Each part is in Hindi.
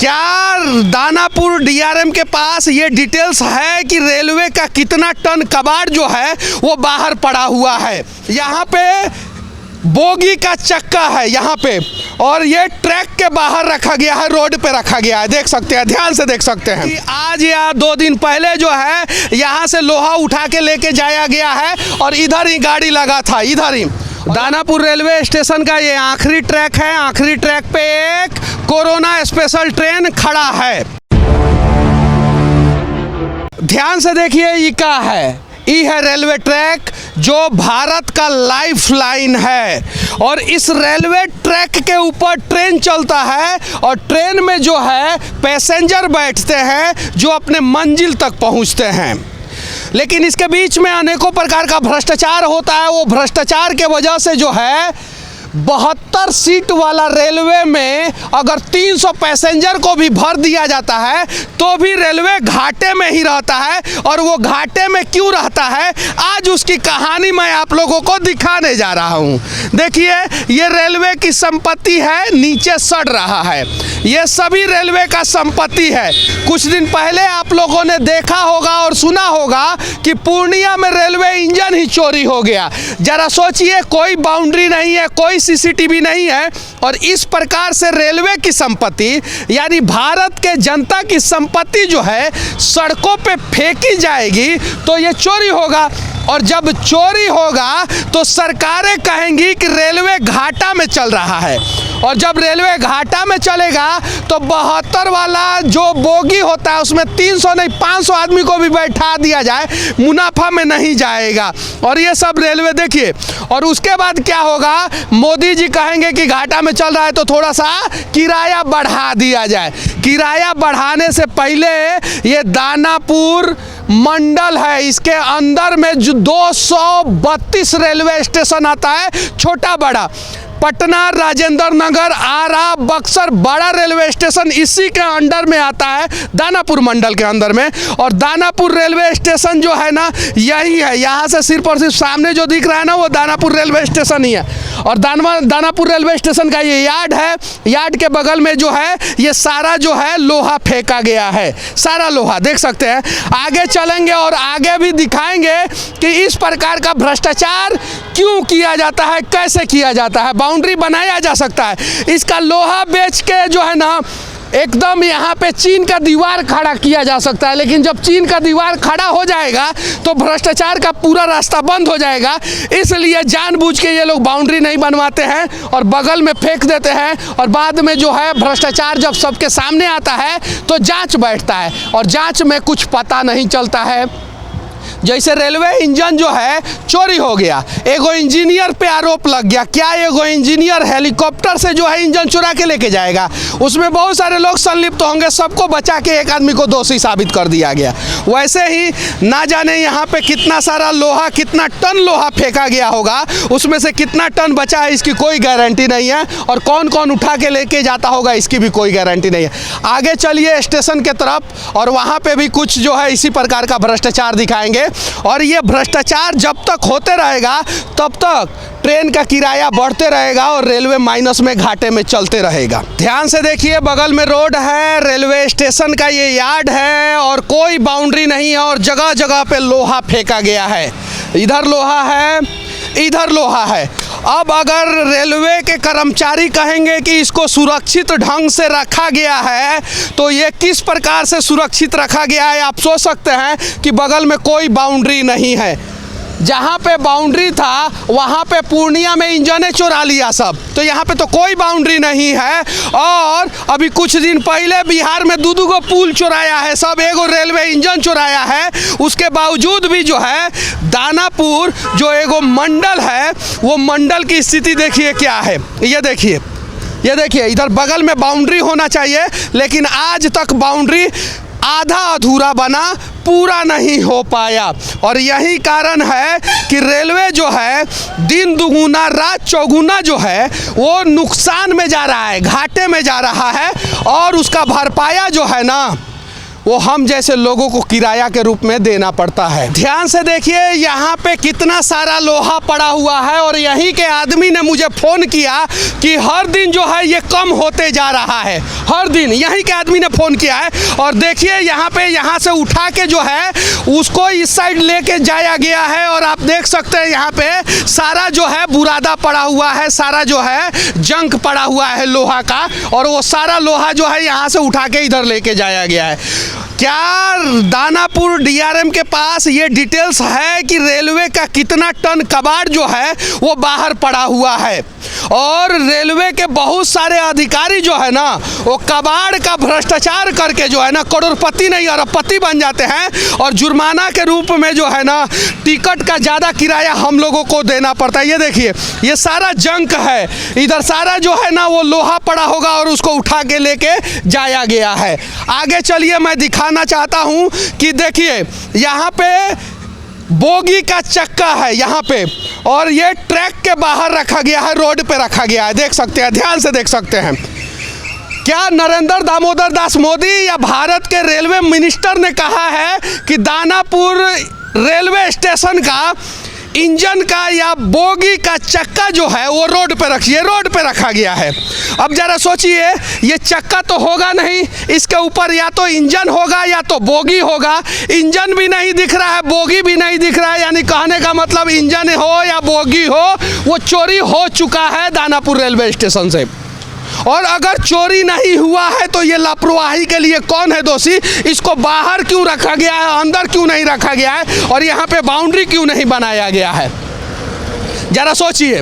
क्या दानापुर डीआरएम के पास ये डिटेल्स है कि रेलवे का कितना टन कबाड़ जो है वो बाहर पड़ा हुआ है? यहाँ पे बोगी का चक्का है यहाँ पे, और ये ट्रैक के बाहर रखा गया है, रोड पे रखा गया है। देख सकते हैं, ध्यान से देख सकते हैं कि आज या 2 दिन पहले जो है यहाँ से लोहा उठा के लेके जाया गया है और इधर ही गाड़ी लगा था, इधर ही। दानापुर रेलवे स्टेशन का ये आखिरी ट्रैक है। आखिरी ट्रैक पे एक कोरोना स्पेशल ट्रेन खड़ा है। ध्यान से देखिए, ये क्या है? ये है रेलवे ट्रैक जो भारत का लाइफ लाइन है, और इस रेलवे ट्रैक के ऊपर ट्रेन चलता है और ट्रेन में जो है पैसेंजर बैठते हैं जो अपने मंजिल तक पहुंचते हैं। लेकिन इसके बीच में अनेकों प्रकार का भ्रष्टाचार होता है। वो भ्रष्टाचार के वजह से जो है 72 सीट वाला रेलवे में अगर 300 पैसेंजर को भी भर दिया जाता है तो भी रेलवे घाटे में ही रहता है। और वो घाटे में क्यों रहता है, आज उसकी कहानी मैं आप लोगों को दिखाने जा रहा हूँ। देखिए, ये रेलवे की संपत्ति है, नीचे सड़ रहा है। ये सभी रेलवे का संपत्ति है। कुछ दिन पहले आप लोगों ने देखा होगा और सुना होगा कि पूर्णिया में रेलवे इंजन ही चोरी हो गया। जरा सोचिए, कोई बाउंड्री नहीं है, कोई सीसीटीवी नहीं है, और इस प्रकार से रेलवे की संपत्ति यानी भारत के जनता की संपत्ति जो है सड़कों पे फेंकी जाएगी तो ये चोरी होगा। और जब चोरी होगा तो सरकारें कहेंगी कि रेलवे घाटा में चल रहा है, और जब रेलवे घाटा में चलेगा तो 72 वाला जो बोगी होता है उसमें 300 नहीं 500 आदमी को भी बैठा दिया जाए, मुनाफा में नहीं जाएगा। और ये सब रेलवे देखिए, और उसके बाद क्या होगा, मोदी जी कहेंगे कि घाटा में चल रहा है तो थोड़ा सा किराया बढ़ा दिया जाए। किराया बढ़ाने से पहले ये दानापुर मंडल है, इसके अंदर में जो 232 रेलवे स्टेशन आता है, छोटा बड़ा। पटना, राजेंद्र नगर, आरा, बक्सर, बड़ा रेलवे स्टेशन इसी के अंडर में आता है, दानापुर मंडल के अंदर में। और दानापुर रेलवे स्टेशन जो है ना, यही है। यहाँ से सिर्फ और सिर्फ सामने जो दिख रहा है ना, वो दानापुर रेलवे स्टेशन ही है। और दानापुर रेलवे स्टेशन का ये यार्ड है। यार्ड के बगल में जो है ये सारा जो है लोहा फेंका गया है, सारा लोहा देख सकते हैं। आगे चलेंगे और आगे भी दिखाएंगे कि इस प्रकार का भ्रष्टाचार क्यों किया जाता है, कैसे किया जाता है। बाउंड्री बनाया जा सकता है, इसका लोहा बेच के जो है ना एकदम यहाँ पे चीन का दीवार खड़ा किया जा सकता है। लेकिन जब चीन का दीवार खड़ा हो जाएगा तो भ्रष्टाचार का पूरा रास्ता बंद हो जाएगा। इसलिए जानबूझ के ये लोग बाउंड्री नहीं बनवाते हैं और बगल में फेंक देते हैं, और बाद में जो है भ्रष्टाचार जब सबके सामने आता है तो जांच बैठता है, और जांच में कुछ पता नहीं चलता है। जैसे रेलवे इंजन जो है चोरी हो गया, एगो इंजीनियर पे आरोप लग गया। क्या एगो इंजीनियर हेलीकॉप्टर से जो है इंजन चुरा के लेके जाएगा? उसमें बहुत सारे लोग संलिप्त होंगे, सबको बचा के एक आदमी को दोषी साबित कर दिया गया। वैसे ही ना जाने यहाँ पे कितना सारा लोहा, कितना टन लोहा फेंका गया होगा, उसमें से कितना टन बचा है इसकी कोई गारंटी नहीं है, और कौन कौन उठा के लेके जाता होगा इसकी भी कोई गारंटी नहीं है। आगे चलिए स्टेशन के तरफ, और वहाँ पे भी कुछ जो है इसी प्रकार का भ्रष्टाचार दिखाएंगे। और ये भ्रष्टाचार जब तक होते रहेगा तब तक ट्रेन का किराया बढ़ते रहेगा और रेलवे माइनस में, घाटे में चलते रहेगा। ध्यान से देखिए, बगल में रोड है, रेलवे स्टेशन का ये यार्ड है, और कोई बाउंड्री नहीं है, और जगह जगह पे लोहा फेंका गया है। इधर लोहा है, इधर लोहा है। अब अगर रेलवे के कर्मचारी कहेंगे कि इसको सुरक्षित ढंग से रखा गया है, तो ये किस प्रकार से सुरक्षित रखा गया है आप सोच सकते हैं कि बगल में कोई बाउंड्री नहीं है। जहाँ पे बाउंड्री था वहाँ पे पूर्णिया में इंजने चुरा लिया सब, तो यहाँ पे तो कोई बाउंड्री नहीं है। और अभी कुछ दिन पहले बिहार में दो गो पुल चुराया है सब, एगो रेलवे इंजन चुराया है। उसके बावजूद भी जो है दानापुर जो एगो मंडल है, वो मंडल की स्थिति देखिए क्या है। ये देखिए इधर बगल में बाउंड्री होना चाहिए, लेकिन आज तक बाउंड्री आधा अधूरा बना, पूरा नहीं हो पाया। और यही कारण है कि रेलवे जो है दिन दुगुना रात चौगुना जो है वो नुकसान में जा रहा है, घाटे में जा रहा है, और उसका भरपाया जो है ना वो हम जैसे लोगों को किराया के रूप में देना पड़ता है। ध्यान से देखिए यहाँ पे कितना सारा लोहा पड़ा हुआ है और यहीं के आदमी ने मुझे फ़ोन किया कि हर दिन जो है ये कम होते जा रहा है। हर दिन यहीं के आदमी ने फ़ोन किया है और देखिए यहाँ से उठा के जो है उसको इस साइड लेके जाया गया है और आप देख सकते हैं यहाँ पे सारा जो है बुरादा पड़ा हुआ है, सारा जो है जंक पड़ा हुआ है लोहा का, और वो सारा लोहा जो है यहाँ से उठा के इधर लेके जाया गया है। क्या दानापुर डीआरएम के पास ये डिटेल्स है कि रेलवे का कितना टन कबाड़ जो है वो बाहर पड़ा हुआ है? और रेलवे के बहुत सारे अधिकारी जो है ना वो कबाड़ का भ्रष्टाचार करके जो है ना करोड़पति नहीं अरबपति बन जाते हैं और जुर्माना के रूप में जो है ना टिकट का ज़्यादा किराया हम लोगों को देना पड़ता है। ये देखिए ये सारा जंक है, इधर सारा जो है ना वो लोहा पड़ा होगा और उसको उठा के लेके जाया गया है। आगे चलिए मैं दिखाना चाहता हूँ कि देखिए यहाँ पे बोगी का चक्का है यहाँ पे और ये ट्रैक के बाहर रखा गया है, रोड पे रखा गया है। देख सकते हैं, ध्यान से देख सकते हैं। क्या नरेंद्र दामोदर दास मोदी या भारत के रेलवे मिनिस्टर ने कहा है कि दानापुर रेलवे स्टेशन का इंजन का या बोगी का चक्का जो है वो रोड पे रखिए, रोड पे रखा गया है। अब ज़रा सोचिए ये चक्का तो होगा नहीं, इसके ऊपर या तो इंजन होगा या तो बोगी होगा। इंजन भी नहीं दिख रहा है, बोगी भी नहीं दिख रहा है, यानी कहने का मतलब इंजन हो या बोगी हो वो चोरी हो चुका है दानापुर रेलवे स्टेशन से। और अगर चोरी नहीं हुआ है तो ये लापरवाही के लिए कौन है दोषी? इसको बाहर क्यों रखा गया है, अंदर क्यों नहीं रखा गया है और यहाँ पे बाउंड्री क्यों नहीं बनाया गया है? जरा सोचिए,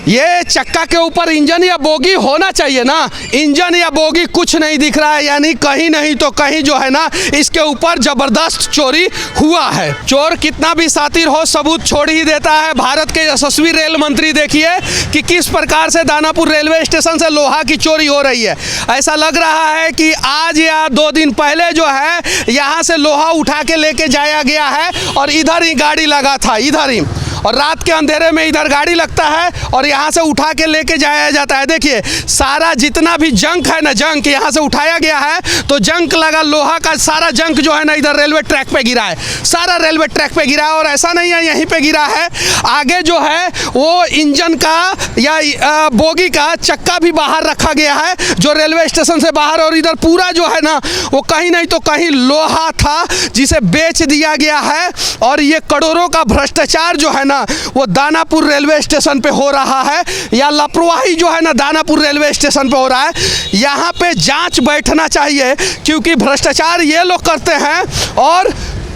ये चक्का के ऊपर इंजन या बोगी होना चाहिए ना, इंजन या बोगी कुछ नहीं दिख रहा है, यानी कहीं नहीं तो कहीं जो है ना इसके ऊपर जबरदस्त चोरी हुआ है। चोर कितना भी शातिर हो सबूत छोड़ ही देता है। भारत के यशस्वी रेल मंत्री देखिए कि किस प्रकार से दानापुर रेलवे स्टेशन से लोहा की चोरी हो रही है। ऐसा लग रहा है कि आज या 2 दिन पहले जो है यहाँ से लोहा उठा के लेके जाया गया है और इधर ही गाड़ी लगा था, इधर ही, और रात के अंधेरे में इधर गाड़ी लगता है और यहाँ से उठा के लेके जाया जाता है। देखिए सारा जितना भी जंक है ना, जंक यहाँ से उठाया गया है तो जंक लगा लोहा का सारा जंक जो है ना इधर रेलवे ट्रैक पे गिरा है, सारा रेलवे ट्रैक पे गिरा है। और ऐसा नहीं है यहीं पे गिरा है, आगे जो है वो इंजन का या बोगी का चक्का भी बाहर रखा गया है जो रेलवे स्टेशन से बाहर, और इधर पूरा जो है ना वो कहीं नहीं तो कहीं लोहा था जिसे बेच दिया गया है। और ये करोड़ों का भ्रष्टाचार जो है वो दानापुर रेलवे स्टेशन पे हो रहा है, या लापरवाही जो है ना दानापुर रेलवे स्टेशन पे हो रहा है। यहाँ पे जांच बैठना चाहिए क्योंकि भ्रष्टाचार ये लोग करते हैं और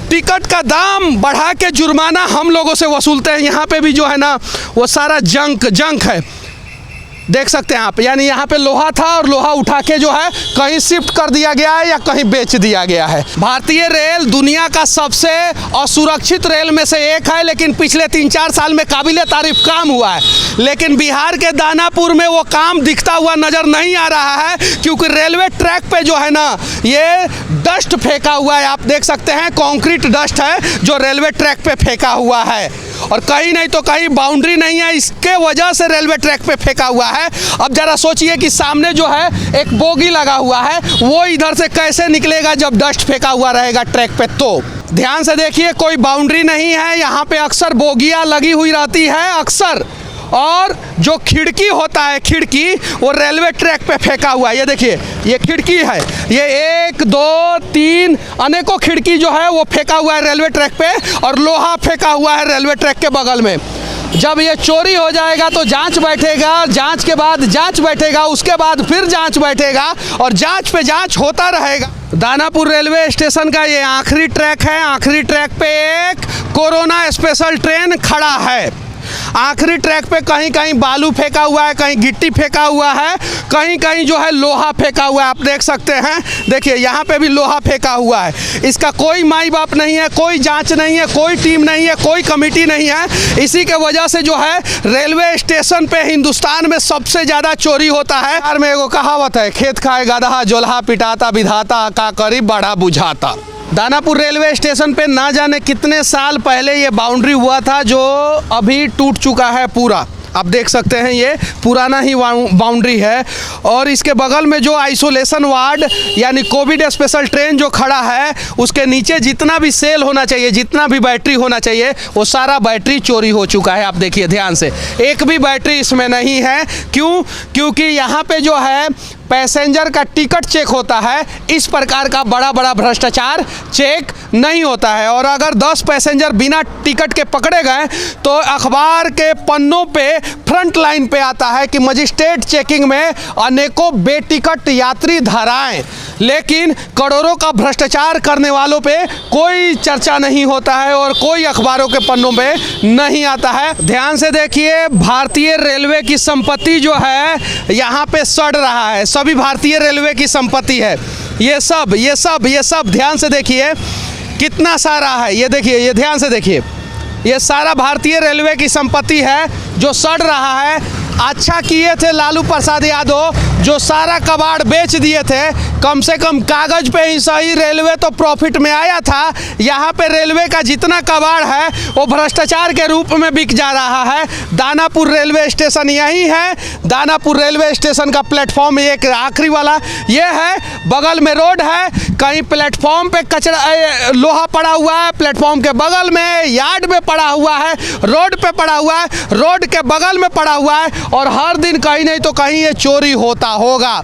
टिकट का दाम बढ़ा के जुर्माना हम लोगों से वसूलते हैं। यहाँ पे भी जो है ना वो सारा जंक है, देख सकते हैं आप, यानी यहाँ पे लोहा था और लोहा उठा के जो है कहीं शिफ्ट कर दिया गया है या कहीं बेच दिया गया है। भारतीय रेल दुनिया का सबसे असुरक्षित रेल में से एक है, लेकिन पिछले 3-4 साल में काबिले तारीफ काम हुआ है। लेकिन बिहार के दानापुर में वो काम दिखता हुआ नज़र नहीं आ रहा है क्योंकि रेलवे ट्रैक पे जो है ना ये डस्ट फेंका हुआ है। आप देख सकते हैं कंक्रीट डस्ट है जो रेलवे ट्रैक पे फेंका हुआ है और कहीं नहीं तो कहीं बाउंड्री नहीं है, इसके वजह से रेलवे ट्रैक पे फेंका हुआ है। अब जरा सोचिए कि सामने जो है एक बोगी लगा हुआ है, वो इधर से कैसे निकलेगा जब डस्ट फेंका हुआ रहेगा ट्रैक पे? तो ध्यान से देखिए, कोई बाउंड्री नहीं है, यहाँ पे अक्सर बोगियाँ लगी हुई रहती है अक्सर, और जो खिड़की होता है खिड़की वो रेलवे ट्रैक पे फेंका हुआ है। ये देखिए ये खिड़की है, ये 1 2 3 अनेकों खिड़की जो है वो फेंका हुआ है रेलवे ट्रैक पे, और लोहा फेंका हुआ है रेलवे ट्रैक के बगल में। जब ये चोरी हो जाएगा तो जांच बैठेगा, जांच के बाद जांच बैठेगा, उसके बाद फिर जांच बैठेगा और जांच पे जांच होता रहेगा। दानापुर रेलवे स्टेशन का ये आखिरी ट्रैक है। आखिरी ट्रैक पे एक कोरोना स्पेशल ट्रेन खड़ा है। आखिरी ट्रैक पे कहीं कहीं बालू फेंका हुआ है, कहीं गिट्टी फेंका हुआ है, कहीं कहीं जो है लोहा फेंका हुआ है। आप देख सकते हैं, देखिए यहाँ पे भी लोहा फेंका हुआ है। इसका कोई माई बाप नहीं है, कोई जांच नहीं है, कोई टीम नहीं है, कोई कमेटी नहीं है। इसी के वजह से जो है रेलवे स्टेशन पे हिंदुस्तान में सबसे ज़्यादा चोरी होता है। बिहार में एगो कहावत है, खेत खाए गदहा जोल्हा पिटाता विधाता का करी बड़ा बुझाता। दानापुर रेलवे स्टेशन पे ना जाने कितने साल पहले ये बाउंड्री हुआ था जो अभी टूट चुका है पूरा। आप देख सकते हैं ये पुराना ही बाउंड्री है और इसके बगल में जो आइसोलेशन वार्ड यानी कोविड स्पेशल ट्रेन जो खड़ा है उसके नीचे जितना भी सेल होना चाहिए, जितना भी बैटरी होना चाहिए, वो सारा बैटरी चोरी हो चुका है। आप देखिए ध्यान से, एक भी बैटरी इसमें नहीं है। क्यों? क्योंकि यहाँ पे जो है पैसेंजर का टिकट चेक होता है, इस प्रकार का बड़ा बड़ा भ्रष्टाचार चेक नहीं होता है। और अगर 10 पैसेंजर बिना टिकट के पकड़े गए तो अखबार के पन्नों पे फ्रंट लाइन पे आता है कि मजिस्ट्रेट चेकिंग में अनेकों बेटिकट यात्री धराएं, लेकिन करोड़ों का भ्रष्टाचार करने वालों पे कोई चर्चा नहीं होता है और कोई अखबारों के पन्नों पे नहीं आता है। ध्यान से देखिए, भारतीय रेलवे की संपत्ति जो है यहाँ पे सड़ रहा है, सभी भारतीय रेलवे की संपत्ति है। ये सब ध्यान से देखिए कितना सारा है। ये देखिए, ये ध्यान से देखिए, ये सारा भारतीय रेलवे की संपत्ति है जो सड़ रहा है। अच्छा किए थे लालू प्रसाद यादव जो सारा कबाड़ बेच दिए थे, कम से कम कागज पे ही सही, रेलवे तो प्रॉफिट में आया था। यहाँ पे रेलवे का जितना कबाड़ है वो भ्रष्टाचार के रूप में बिक जा रहा है। दानापुर रेलवे स्टेशन यही है, दानापुर रेलवे स्टेशन का प्लेटफॉर्म एक आखिरी वाला ये है, बगल में रोड है, कहीं प्लेटफॉर्म पे कचरा लोहा पड़ा हुआ है, प्लेटफॉर्म के बगल में यार्ड में पड़ा हुआ है, रोड पे पड़ा हुआ है, रोड के बगल में पड़ा हुआ है और हर दिन कहीं नहीं तो कहीं ये चोरी होता होगा।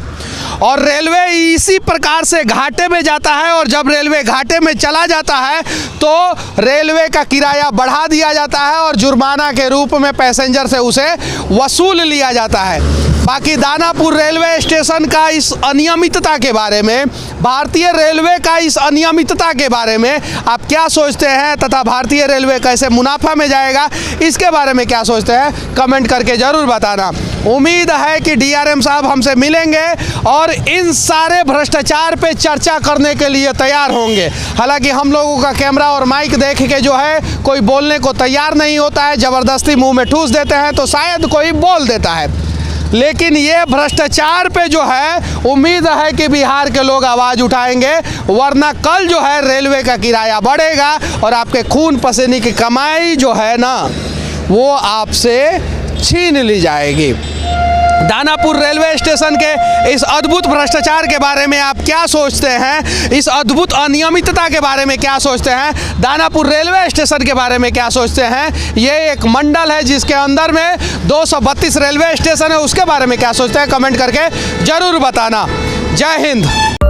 और रेलवे इसी प्रकार से घाटे में जाता है और जब रेलवे घाटे में चला जाता है तो रेलवे का किराया बढ़ा दिया जाता है और जुर्माना के रूप में पैसेंजर से उसे वसूल लिया जाता है। बाकी दानापुर रेलवे स्टेशन का इस अनियमितता के बारे में, भारतीय रेलवे का इस अनियमितता के बारे में आप क्या सोचते हैं तथा भारतीय रेलवे कैसे मुनाफा में जाएगा, इसके बारे में क्या सोचते हैं, कमेंट करके ज़रूर बताना। उम्मीद है कि डीआरएम साहब हमसे मिलेंगे और इन सारे भ्रष्टाचार पे चर्चा करने के लिए तैयार होंगे। हालांकि हम लोगों का कैमरा और माइक देख के जो है कोई बोलने को तैयार नहीं होता है, ज़बरदस्ती मुंह में ठूस देते हैं तो शायद कोई बोल देता है। लेकिन ये भ्रष्टाचार पे जो है उम्मीद है कि बिहार के लोग आवाज़ उठाएंगे, वरना कल जो है रेलवे का किराया बढ़ेगा और आपके खून पसीने की कमाई जो है ना वो आपसे छीन ली जाएगी। दानापुर रेलवे स्टेशन के इस अद्भुत भ्रष्टाचार के बारे में आप क्या सोचते हैं, इस अद्भुत अनियमितता के बारे में क्या सोचते हैं, दानापुर रेलवे स्टेशन के बारे में क्या सोचते हैं। ये एक मंडल है जिसके अंदर में 232 रेलवे स्टेशन है, उसके बारे में क्या सोचते हैं, कमेंट करके ज़रूर बताना। जय हिंद।